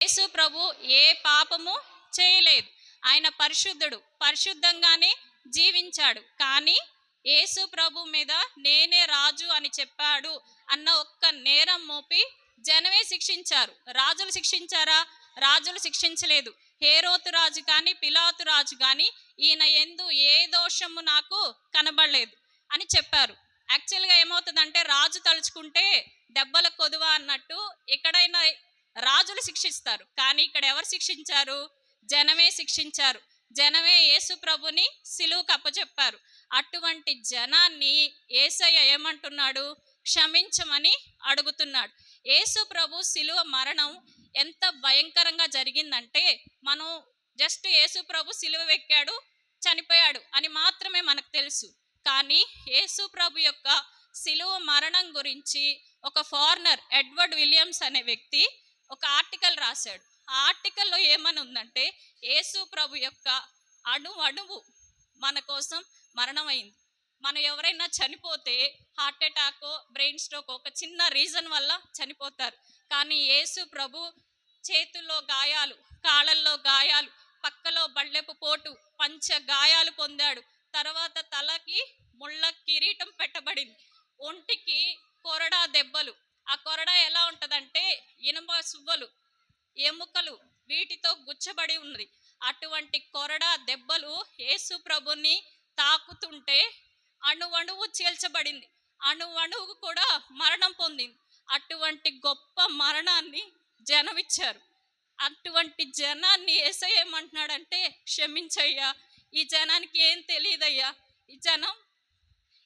యేసు ప్రభు ఏ పాపము చేయలేదు. ఆయన పరిశుద్ధుడు, పరిశుద్ధంగానే జీవించాడు. కానీ యేసు ప్రభు మీద నేనే రాజు అని చెప్పాడు అన్న ఒక్క నేరం మోపి జనమే శిక్షించారు. రాజులు శిక్షించారా? రాజులు శిక్షించలేదు. హేరోతు రాజు కానీ పిలాతు రాజు కానీ ఈయన ఎందు ఏ దోషము నాకు కనబడలేదు అని చెప్పారు. యాక్చువల్గా ఏమవుతుందంటే రాజు తలుచుకుంటే దెబ్బల కొదువ అన్నట్టు ఎక్కడైనా రాజులు శిక్షిస్తారు, కానీ ఇక్కడ ఎవరు శిక్షించారు? జనమే శిక్షించారు. జనమే యేసు ప్రభుని సిలువకు అప్పచెప్పారు. అటువంటి జనాన్ని యేసయ్య ఏమంటున్నాడు? క్షమించమని అడుగుతున్నాడు. యేసు ప్రభు సిలువ మరణం ఎంత భయంకరంగా జరిగిందంటే మనం జస్ట్ యేసు ప్రభు సిలువ ఎక్కాడు, చనిపోయాడు అని మాత్రమే మనకు తెలుసు. కానీ యేసు ప్రభు యొక్క సిలువ మరణం గురించి ఒక ఫారినర్ ఎడ్వర్డ్ విలియమ్స్ అనే వ్యక్తి ఒక ఆర్టికల్ రాశాడు. ఆ ఆర్టికల్లో ఏమని ఉందంటే యేసు ప్రభు యొక్క అణువు మన కోసం మరణమైంది. మనం ఎవరైనా చనిపోతే హార్ట్ అటాక్, బ్రెయిన్ స్ట్రోక్ ఒక చిన్న రీజన్ వల్ల చనిపోతారు. కానీ యేసు ప్రభు చేతుల్లో గాయాలు, కాళ్ళల్లో గాయాలు, పక్కలో బళ్ళెపు పోటు, పంచ గాయాలు పొందాడు. తర్వాత తలకి ముళ్ళ కిరీటం పెట్టబడింది, ఒంటికి కొరడా దెబ్బలు. ఆ కొరడా ఎలా ఉంటుందంటే ఇనుప సువ్వలు, ఎముకలు వీటితో గుచ్చబడి ఉన్నది. అటువంటి కొరడా దెబ్బలు యేసు ప్రభుని తాకుతుంటే అణువణువు చీల్చబడింది, అణువణువు కూడా మరణం పొందింది. అటువంటి గొప్ప మరణాన్ని జనమిచ్చారు. అటువంటి జనాన్ని యేసయ్య ఏమంటున్నాడంటే క్షమించయ్యా, ఈ జనానికి ఏం తెలియదయ్యా, ఈ జనం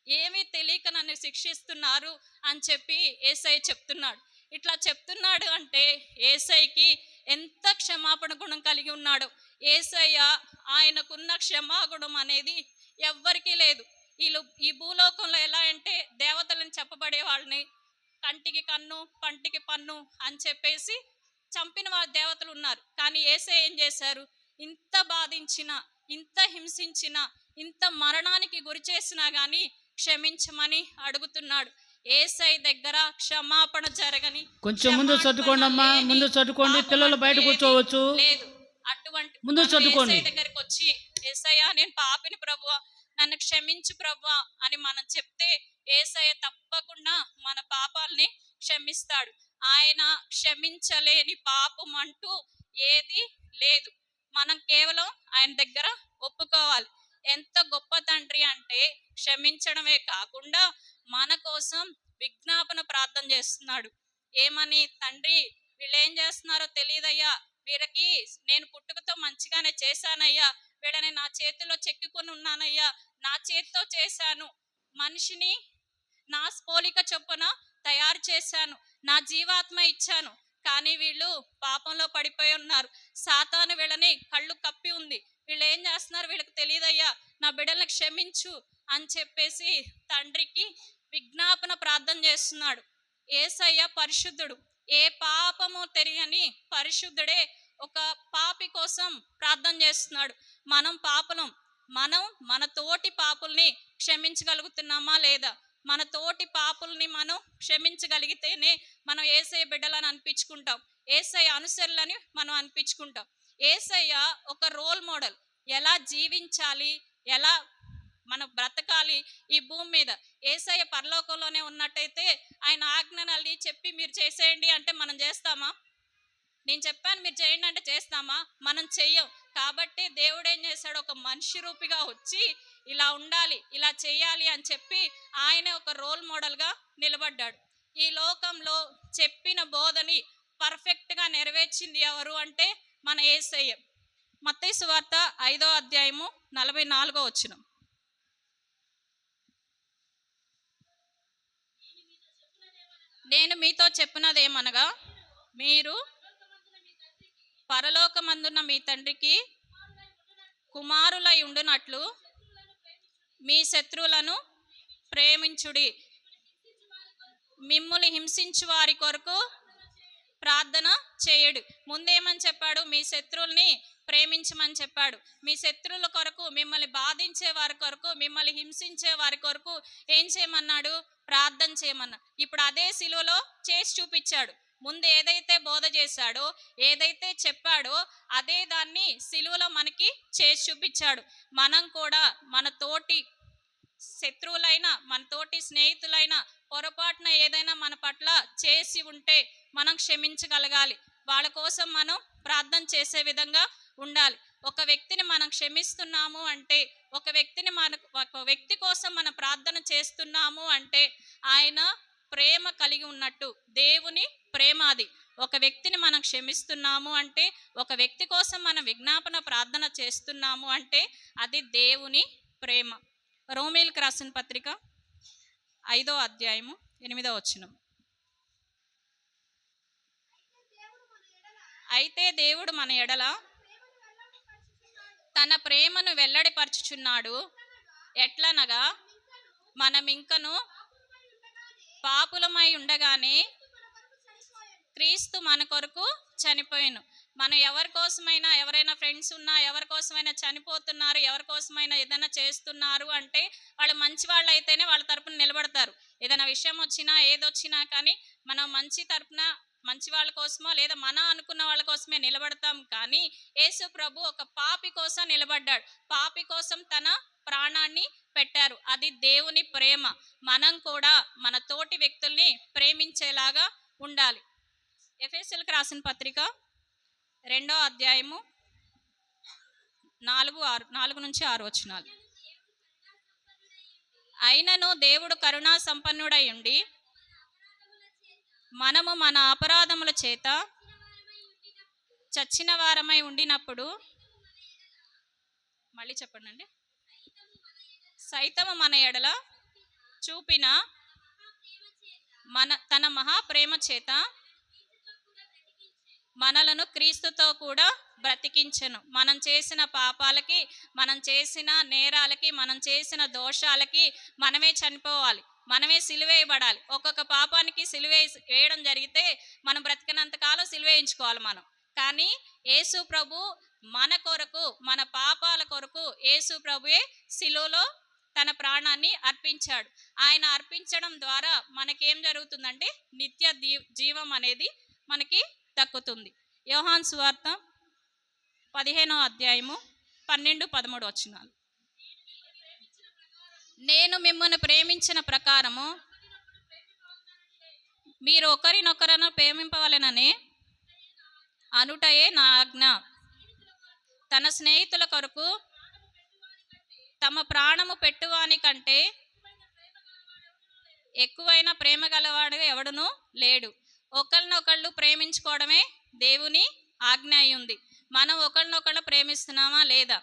ఏమీ తెలియక నన్ను శిక్షిస్తున్నారు అని చెప్పి యేసయ్య చెప్తున్నాడు. ఇట్లా చెప్తున్నాడు అంటే యేసయ్యకి ఎంత క్షమాపణ గుణం కలిగి ఉన్నాడు. యేసయ్య ఆయనకున్న క్షమాగుణం అనేది ఎవ్వరికీ లేదు. ఈ భూలోకంలో ఎలా అంటే దేవతలను చెప్పబడే వాళ్ళని కంటికి కన్ను పంటికి పన్ను అని చెప్పేసి చంపిన వారి దేవతలు ఉన్నారు. కానీ యేసయ్య ఏం చేశారు? ఇంత బాధించినా, ఇంత హింసించినా, ఇంత మరణానికి గురి చేసినా కానీ క్షమించమని అడుగుతున్నాడు. యేసయ్య దగ్గర క్షమాపణ జరగని, కొంచెం ముందు చదువుకోండి అమ్మా, ముందు చదువుకోండి, పిల్లలు బయట కూర్చోవచ్చు. లేదు. అటువంటి ముందు చదువుకోండి. దగ్గరికి వచ్చి యేసయ్య నేను పాపిని ప్రభువా, నన్ను క్షమించు ప్రభువా అని మనం చెప్తే యేసయ్య తప్పకుండా మన పాపాలని క్షమిస్తాడు. ఆయన క్షమించలేని పాపం అంటూ ఏది లేదు. మనం కేవలం ఆయన దగ్గర ఒప్పుకోవాలి. ఎంత గొప్ప తండ్రి అంటే క్షమించడమే కాకుండా మన కోసం విజ్ఞాపన ప్రార్థన చేస్తున్నాడు. ఏమని? తండ్రి వీళ్ళు ఏం చేస్తున్నారో తెలియదయ్యా, వీళ్ళకి నేను పుట్టుకతో మంచిగానే చేశానయ్యా, వీళ్ళని నా చేతిలో చెక్కుకొని ఉన్నానయ్యా, నా చేతితో చేశాను, మనిషిని నా పోలిక చొప్పున తయారు చేశాను, నా జీవాత్మ ఇచ్చాను, కానీ వీళ్ళు పాపంలో పడిపోయి ఉన్నారు, సాతాను వీళ్ళని కళ్ళు కప్పి ఉంది, వీళ్ళు ఏం చేస్తున్నారు వీళ్ళకి తెలియదయ్యా, నా బిడ్డలను క్షమించు అని చెప్పేసి తండ్రికి విజ్ఞాపన ప్రార్థన చేస్తున్నాడు. యేసయ్య పరిశుద్ధుడు, ఏ పాపము తెలియని పరిశుద్ధుడే ఒక పాపి కోసం ప్రార్థన చేస్తున్నాడు. మనం పాపులం, మనం మన తోటి పాపుల్ని క్షమించగలుగుతున్నామా లేదా? మన తోటి పాపుల్ని మనం క్షమించగలిగితేనే మనం యేసయ్య బిడ్డలని అనిపించుకుంటాం, యేసయ్య అనుసరులని మనం అనిపించుకుంటాం. యేసయ్య ఒక రోల్ మోడల్, ఎలా జీవించాలి, ఎలా మనం బ్రతకాలి ఈ భూమి మీద. యేసయ్య పరలోకంలోనే ఉన్నట్టయితే ఆయన ఆజ్ఞనల్ని చెప్పి మీరు చేసేయండి అంటే మనం చేస్తామా? నేను చెప్పాను మీరు చేయండి అంటే చేస్తామా? మనం చెయ్యం. కాబట్టి దేవుడు ఏం చేశాడు? ఒక మనిషి రూపిగా వచ్చి ఇలా ఉండాలి, ఇలా చేయాలి అని చెప్పి ఆయన ఒక రోల్ మోడల్గా నిలబడ్డాడు. ఈ లోకంలో చెప్పిన బోధని పర్ఫెక్ట్గా నెరవేర్చింది ఎవరు అంటే మన యేసయ్య. మత్తయి సువార్త 5వ అధ్యాయము 44వ వచనం. నేను మీతో చెప్పినదేమనగా మీరు పరలోకమందున్న మీ తండ్రికి కుమారులై ఉండునట్లు మీ శత్రువులను ప్రేమించుడి, మిమ్ముని హింసించు వారి కొరకు ప్రార్థన చేయడు. ముందేమని చెప్పాడు? మీ శత్రువుల్ని ప్రేమించమని చెప్పాడు. మీ శత్రువుల కొరకు, మిమ్మల్ని బాధించే వారి కొరకు, మిమ్మల్ని హింసించే వారి కొరకు ఏం చేయమన్నాడు? ప్రార్థన చేయమన్నాడు. ఇప్పుడు అదే సిలువలో చేసి చూపించాడు. ముందు ఏదైతే బోధ చేశాడో, ఏదైతే చెప్పాడో అదే దాన్ని సిలువలో మనకి చేసి చూపించాడు. మనం కూడా మన తోటి శత్రువులైన, మన తోటి స్నేహితులైన పొరపాటున ఏదైనా మన పట్ల చేసి ఉంటే మనం క్షమించగలగాలి. వాళ్ళ కోసం మనం ప్రార్థన చేసే విధంగా ఉండాలి. ఒక వ్యక్తిని మనం క్షమిస్తున్నాము అంటే, ఒక వ్యక్తి కోసం మనం ప్రార్థన చేస్తున్నాము అంటే ఆయన ప్రేమ కలిగి ఉన్నట్టు. దేవుని ప్రేమ అది. ఒక వ్యక్తిని మనం క్షమిస్తున్నాము అంటే, ఒక వ్యక్తి కోసం మనం విజ్ఞాపన ప్రార్థన చేస్తున్నాము అంటే అది దేవుని ప్రేమ. రోమీయులకు రాసిన పత్రిక 5వ అధ్యాయము 8వ వచనం. అయితే దేవుడు మన ఎడల తన ప్రేమను వెల్లడిపరచుచున్నాడు. ఎట్లనగా మనమింకను పాపులమై ఉండగానే క్రీస్తు మన కొరకు చనిపోయాను. మనం ఎవరి కోసమైనా, ఎవరైనా ఫ్రెండ్స్ ఉన్నా, ఎవరి కోసమైనా చనిపోతున్నారు, ఎవరి కోసమైనా ఏదైనా చేస్తున్నారు అంటే వాళ్ళు మంచి వాళ్ళు అయితేనే వాళ్ళ తరపున నిలబడతారు. ఏదైనా విషయం వచ్చినా ఏదొచ్చినా కానీ మనం మంచి వాళ్ళ కోసమో లేదా మన అనుకున్న వాళ్ళ కోసమే నిలబడతాం. కానీ యేసు ప్రభు ఒక పాపి కోసం నిలబడ్డాడు. పాపి కోసం తన ప్రాణాన్ని పెట్టారు. అది దేవుని ప్రేమ. మనం కూడా మన తోటి వ్యక్తుల్ని ప్రేమించేలాగా ఉండాలి. ఎఫెసీయులకు రాసిన పత్రిక 2వ అధ్యాయము 4 నుంచి 6 వచనాలు. అయినను దేవుడు కరుణా సంపన్నుడై ఉండి మనము మన అపరాధముల చేత చచ్చిన వారమై ఉండినప్పుడు, మళ్ళీ చెప్పండి, సైతము మన ఎడల చూపిన తన మహాప్రేమ చేత మనలను క్రీస్తుతో కూడా బ్రతికించెను. మనం చేసిన పాపాలకి, మనం చేసిన నేరాలకి, మనం చేసిన దోషాలకి మనమే చనిపోవాలి, మనమే సిలువేయబడాలి. ఒక్కొక్క పాపానికి వేయడం జరిగితే మనం బ్రతికినంత కాలం సిలువేయించుకోవాలి మనం. కానీ యేసు ప్రభు మన కొరకు, మన పాపాల కొరకు యేసు ప్రభువే సిలువలో తన ప్రాణాన్ని అర్పించాడు. ఆయన అర్పించడం ద్వారా మనకేం జరుగుతుందంటే నిత్య జీవం అనేది మనకి దక్కుతుంది. యోహాను సువార్త 15వ అధ్యాయము 12-13 వచనాలు. నేను మిమ్మల్ని ప్రేమించిన ప్రకారము మీరు ఒకరినొకరును ప్రేమింపవలెనని అనుటయే నా ఆజ్ఞ. తన స్నేహితుల కొరకు తమ ప్రాణము పెట్టువాని కంటే ఎక్కువైన ప్రేమ గలవాడు ఎవడునూ లేడు. ఒకరినొకళ్ళు ప్రేమించుకోవడమే దేవుని ఆజ్ఞ అయి ఉంది. మనం ఒకరినొకళ్ళు ప్రేమిస్తున్నామా లేదా?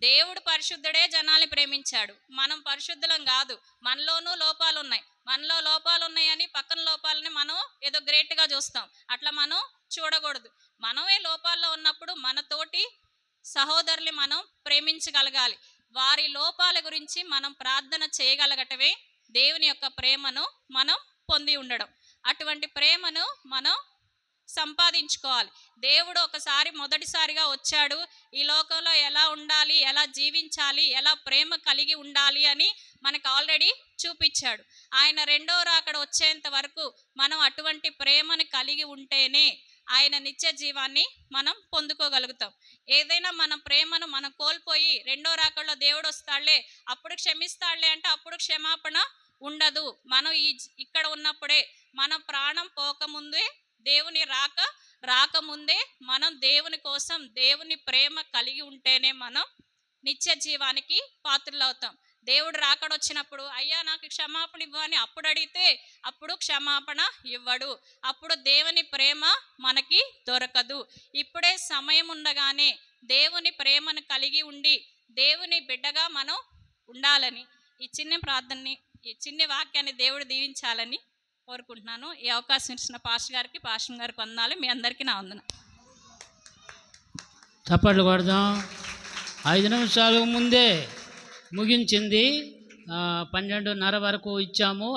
దేవుడు పరిశుద్ధుడే జనాల్ని ప్రేమించాడు. మనం పరిశుద్ధులం కాదు. మనలోనూ లోపాలు ఉన్నాయి. మనలో లోపాలు ఉన్నాయని పక్కన లోపాలని మనం ఏదో గ్రేట్గా చూస్తాం. అట్లా మనం చూడకూడదు. మనమే లోపాల్లో ఉన్నప్పుడు మన తోటి సహోదరుల్ని మనం ప్రేమించగలగాలి. వారి లోపాల గురించి మనం ప్రార్థన చేయగలగటమే దేవుని యొక్క ప్రేమను మనం పొంది ఉండడం. అటువంటి ప్రేమను మనం సంపాదించుకోవాలి. దేవుడు మొదటిసారిగా వచ్చాడు, ఈ లోకంలో ఎలా ఉండాలి, ఎలా జీవించాలి, ఎలా ప్రేమ కలిగి ఉండాలి అని మనకు ఆల్రెడీ చూపించాడు. ఆయన రెండో రాకడ వచ్చేంత వరకు మనం అటువంటి ప్రేమను కలిగి ఉంటేనే ఆయన నిత్య జీవాన్ని మనం పొందుకోగలుగుతాం. ఏదైనా మనం ప్రేమను మనం కోల్పోయి రెండో రాకడలో దేవుడు వస్తాడులే, అప్పుడు క్షమిస్తాడులే అంటే అప్పుడు క్షమాపణ ఉండదు. మనం ఇక్కడ ఉన్నప్పుడే, మన ప్రాణం పోకముందే, దేవుని రాకముందే మనం దేవుని కోసం దేవుని ప్రేమ కలిగి ఉంటేనే మనం నిత్య జీవానికి పాత్రలవుతాం. దేవుడు రాకడొచ్చినప్పుడు అయ్యా నాకు క్షమాపణ ఇవ్వని అప్పుడు అడిగితే అప్పుడు క్షమాపణ ఇవ్వడు. అప్పుడు దేవుని ప్రేమ మనకి దొరకదు. ఇప్పుడే సమయం ఉండగానే దేవుని ప్రేమను కలిగి ఉండి దేవుని బిడ్డగా మనం ఉండాలని ఈ చిన్న ప్రార్థనని, ఈ చిన్న వాక్యాన్ని దేవుడు దీవించాలని కోరుకుంటున్నాను. ఈ అవకాశం ఇచ్చిన పాస్టర్ గారికి వందనాలు. మీ అందరికీ నా వందన. చప్పట్లు కొడదాం. 5 నిమిషాలు ముందే ముగించింది. 12:30 వరకు ఇచ్చాము.